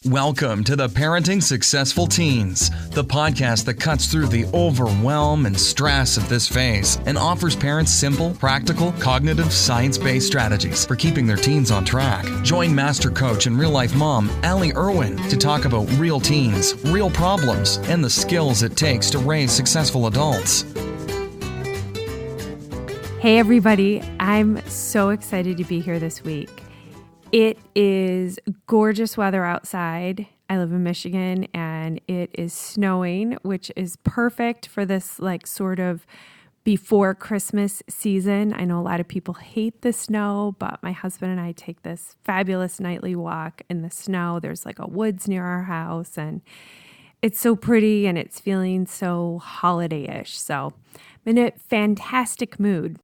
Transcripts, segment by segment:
Welcome to the Parenting Successful Teens, the podcast that cuts through the overwhelm and stress of this phase and offers parents simple, practical, cognitive, science-based strategies for keeping their teens on track. Join master coach and real-life mom, Allie Irwin, to talk about real teens, real problems, and the skills it takes to raise successful adults. Hey everybody, I'm so excited to be here this week. It is gorgeous weather outside. I live in Michigan and it is snowing, which is perfect for this sort of before Christmas season. I know a lot of people hate the snow, but my husband and I take this fabulous nightly walk in the snow. There's a woods near our house and it's so pretty and it's feeling so holiday-ish. So I'm in a fantastic mood.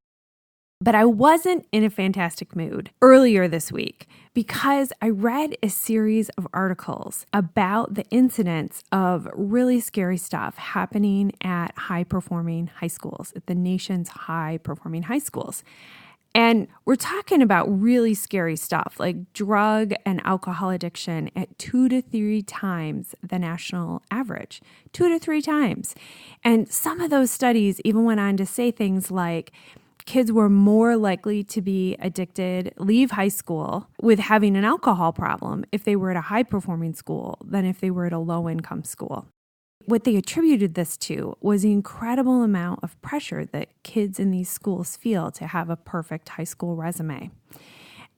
But I wasn't in a fantastic mood earlier this week because I read a series of articles about the incidents of really scary stuff happening at high-performing high schools, at the nation's high-performing high schools. And we're talking about really scary stuff like drug and alcohol addiction at 2 to 3 times the national average, 2 to 3 times. And some of those studies even went on to say things like, kids were more likely to be addicted, leave high school with having an alcohol problem if they were at a high-performing school than if they were at a low-income school. What they attributed this to was the incredible amount of pressure that kids in these schools feel to have a perfect high school resume.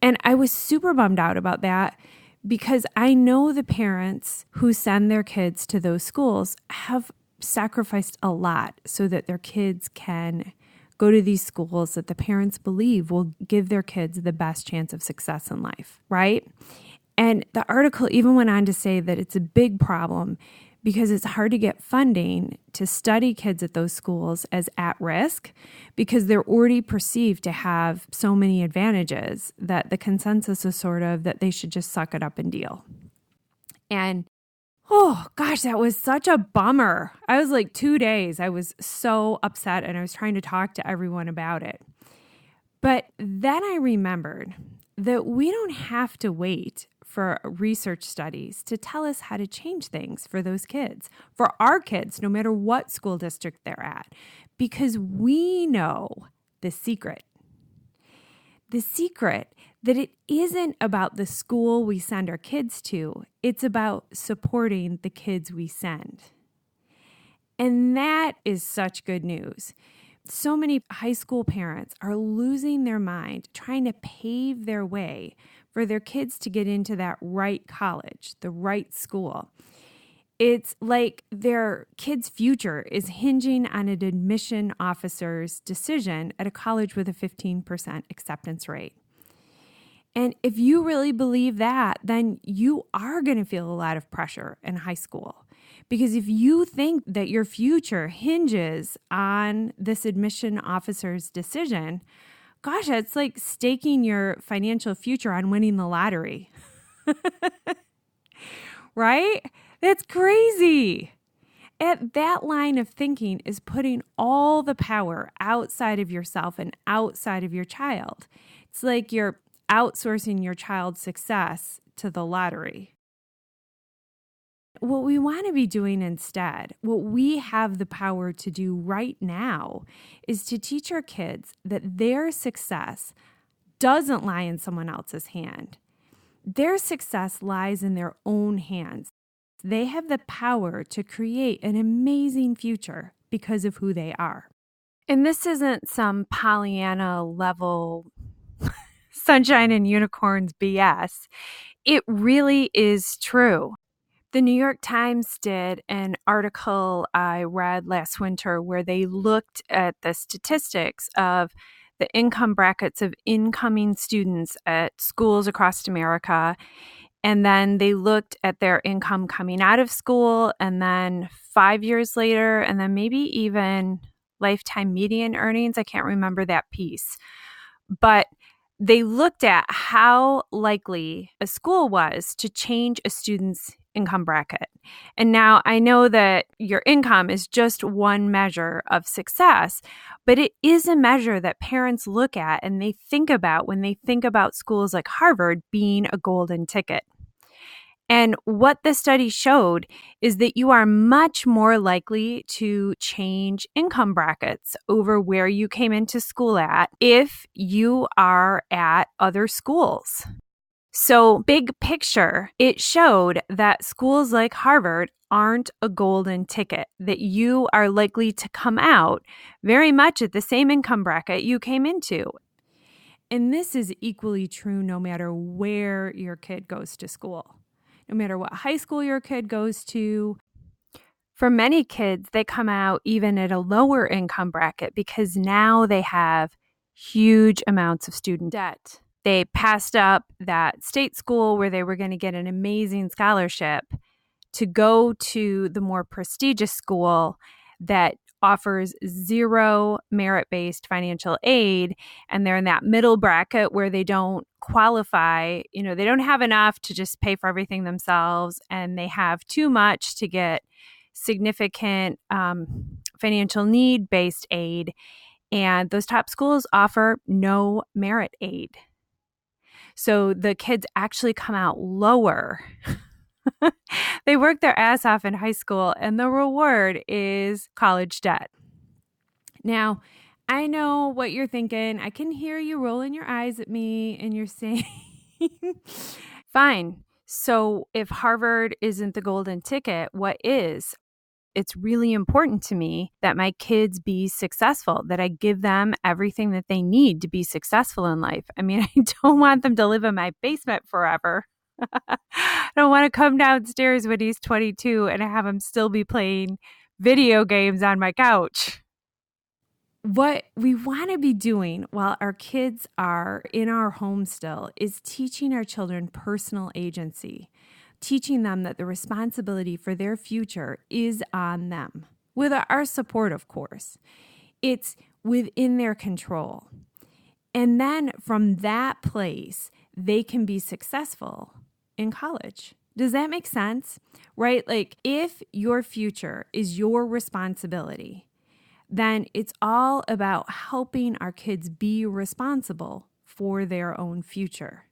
And I was super bummed out about that because I know the parents who send their kids to those schools have sacrificed a lot so that their kids can go to these schools that the parents believe will give their kids the best chance of success in life, right? And the article even went on to say that it's a big problem because it's hard to get funding to study kids at those schools as at risk because they're already perceived to have so many advantages that the consensus is sort of that they should just suck it up and deal. And oh, gosh, that was such a bummer. I was 2 days. I was so upset and I was trying to talk to everyone about it. But then I remembered that we don't have to wait for research studies to tell us how to change things for those kids, for our kids, no matter what school district they're at, because we know the secret. The secret that it isn't about the school we send our kids to, it's about supporting the kids we send. And that is such good news. So many high school parents are losing their mind trying to pave their way for their kids to get into that right college, the right school. It's like their kid's future is hinging on an admission officer's decision at a college with a 15% acceptance rate. And if you really believe that, then you are going to feel a lot of pressure in high school. Because if you think that your future hinges on this admission officer's decision, gosh, it's like staking your financial future on winning the lottery. Right? That's crazy. And that line of thinking is putting all the power outside of yourself and outside of your child. It's like you're outsourcing your child's success to the lottery. What we want to be doing instead, what we have the power to do right now, is to teach our kids that their success doesn't lie in someone else's hand. Their success lies in their own hands. They have the power to create an amazing future because of who they are. And this isn't some Pollyanna level sunshine and unicorns BS. It really is true. The New York Times did an article I read last winter where they looked at the statistics of the income brackets of incoming students at schools across America. And then they looked at their income coming out of school, and then 5 years later, and then maybe even lifetime median earnings. I can't remember that piece. But they looked at how likely a school was to change a student's income bracket. And now I know that your income is just one measure of success, but it is a measure that parents look at and they think about when they think about schools like Harvard being a golden ticket. And And what the study showed is that you are much more likely to change income brackets over where you came into school at if you are at other schools. So big picture, it showed that schools like Harvard aren't a golden ticket, that you are likely to come out very much at the same income bracket you came into. And this is equally true no matter where your kid goes to school. No matter what high school your kid goes to. For many kids, they come out even at a lower income bracket because now they have huge amounts of student debt. They passed up that state school where they were going to get an amazing scholarship to go to the more prestigious school that offers zero merit-based financial aid, and they're in that middle bracket where they don't qualify, they don't have enough to just pay for everything themselves, and they have too much to get significant financial need-based aid, and those top schools offer no merit aid. So the kids actually come out lower. They work their ass off in high school, and the reward is college debt. Now, I know what you're thinking. I can hear you rolling your eyes at me, and you're saying, fine. So if Harvard isn't the golden ticket, what is? It's really important to me that my kids be successful, that I give them everything that they need to be successful in life. I mean, I don't want them to live in my basement forever. I don't want to come downstairs when he's 22 and have him still be playing video games on my couch. What we want to be doing while our kids are in our home still is teaching our children personal agency, teaching them that the responsibility for their future is on them, with our support, of course. It's within their control. And then from that place, they can be successful in college. Does that make sense? Right? Like if your future is your responsibility, then it's all about helping our kids be responsible for their own future.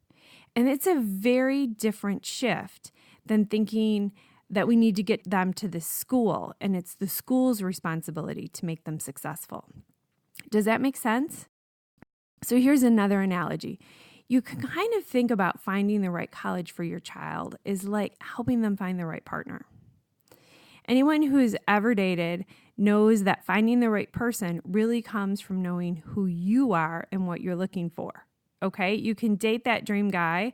And it's a very different shift than thinking that we need to get them to this school and it's the school's responsibility to make them successful. Does that make sense? So here's another analogy. You can kind of think about finding the right college for your child is like helping them find the right partner. Anyone who's ever dated knows that finding the right person really comes from knowing who you are and what you're looking for. Okay? You can date that dream guy,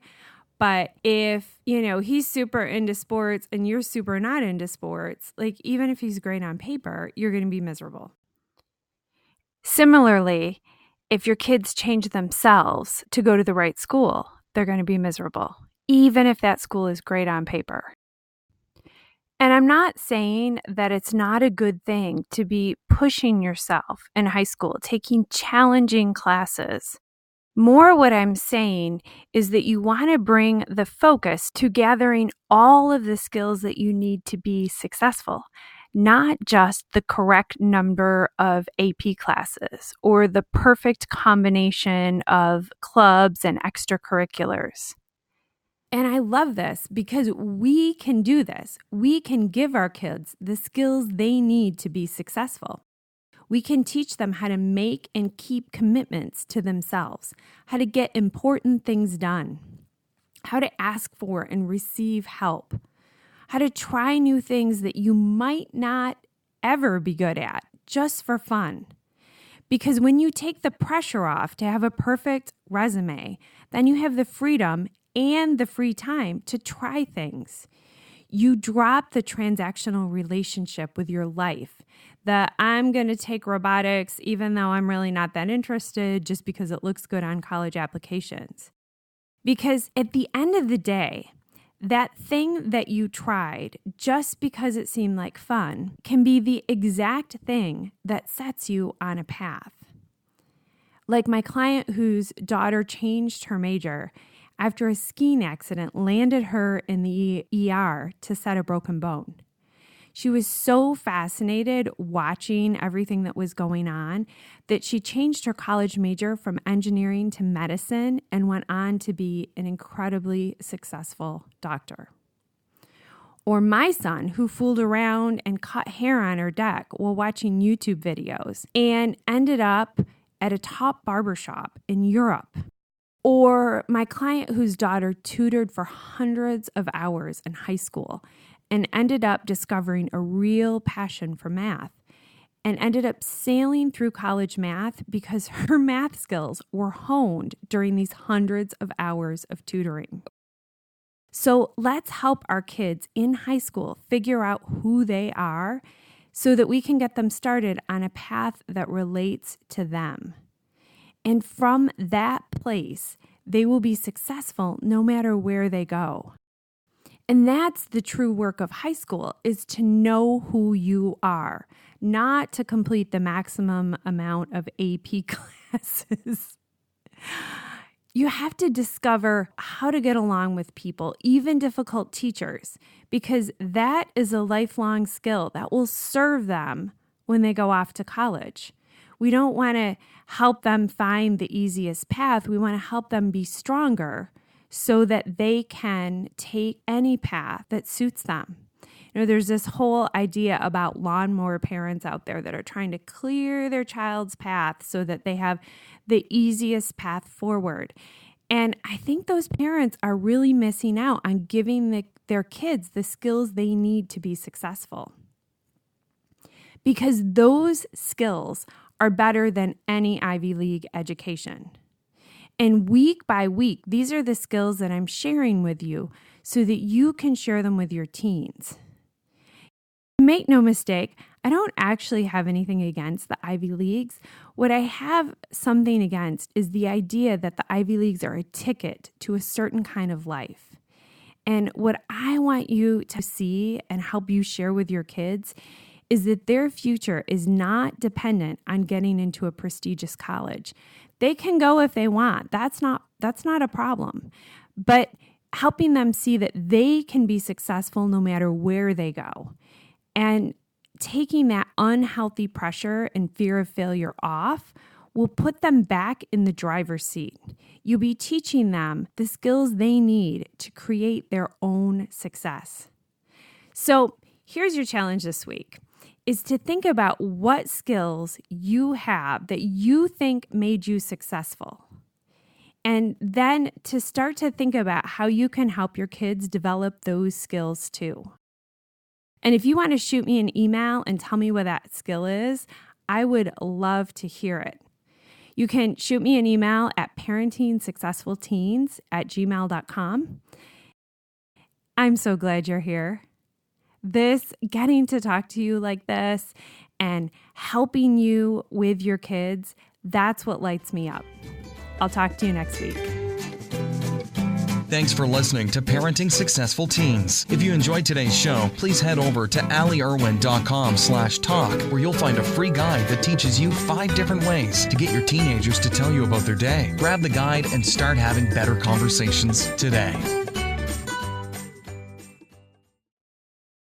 but if, he's super into sports and you're super not into sports, like even if he's great on paper, you're going to be miserable. Similarly, if your kids change themselves to go to the right school, they're going to be miserable, even if that school is great on paper. And I'm not saying that it's not a good thing to be pushing yourself in high school, taking challenging classes. More what I'm saying is that you want to bring the focus to gathering all of the skills that you need to be successful, not just the correct number of AP classes or the perfect combination of clubs and extracurriculars. And I love this because we can do this. We can give our kids the skills they need to be successful. We can teach them how to make and keep commitments to themselves, how to get important things done, how to ask for and receive help, how to try new things that you might not ever be good at, just for fun. Because when you take the pressure off to have a perfect resume, then you have the freedom and the free time to try things. You drop the transactional relationship with your life. I'm going to take robotics even though I'm really not that interested just because it looks good on college applications. Because at the end of the day, that thing that you tried just because it seemed like fun can be the exact thing that sets you on a path. Like my client whose daughter changed her major after a skiing accident landed her in the ER to set a broken bone. She was so fascinated watching everything that was going on that she changed her college major from engineering to medicine and went on to be an incredibly successful doctor. Or my son, who fooled around and cut hair on our deck while watching YouTube videos and ended up at a top barbershop in Europe. Or my client whose daughter tutored for hundreds of hours in high school and ended up discovering a real passion for math and ended up sailing through college math because her math skills were honed during these hundreds of hours of tutoring. So let's help our kids in high school figure out who they are so that we can get them started on a path that relates to them. And from that place, they will be successful no matter where they go. And that's the true work of high school, is to know who you are, not to complete the maximum amount of AP classes. You have to discover how to get along with people, even difficult teachers, because that is a lifelong skill that will serve them when they go off to college. We don't want to help them find the easiest path. We want to help them be stronger so that they can take any path that suits them. There's this whole idea about lawnmower parents out there that are trying to clear their child's path so that they have the easiest path forward. And I think those parents are really missing out on giving their kids the skills they need to be successful. Because those skills are better than any Ivy League education. And week by week, these are the skills that I'm sharing with you so that you can share them with your teens. Make no mistake, I don't actually have anything against the Ivy Leagues. What I have something against is the idea that the Ivy Leagues are a ticket to a certain kind of life. And what I want you to see and help you share with your kids is that their future is not dependent on getting into a prestigious college. They can go if they want. That's not a problem. But helping them see that they can be successful no matter where they go. And taking that unhealthy pressure and fear of failure off will put them back in the driver's seat. You'll be teaching them the skills they need to create their own success. So here's your challenge this week, is to think about what skills you have that you think made you successful. And then to start to think about how you can help your kids develop those skills too. And if you want to shoot me an email and tell me what that skill is, I would love to hear it. You can shoot me an email at parentingsuccessfulteens@gmail.com. I'm so glad you're here. Getting to talk to you like this and helping you with your kids, that's what lights me up. I'll talk to you next week. Thanks for listening to Parenting Successful Teens. If you enjoyed today's show, please head over to allieirwin.com/talk, where you'll find a free guide that teaches you 5 different ways to get your teenagers to tell you about their day. Grab the guide and start having better conversations today.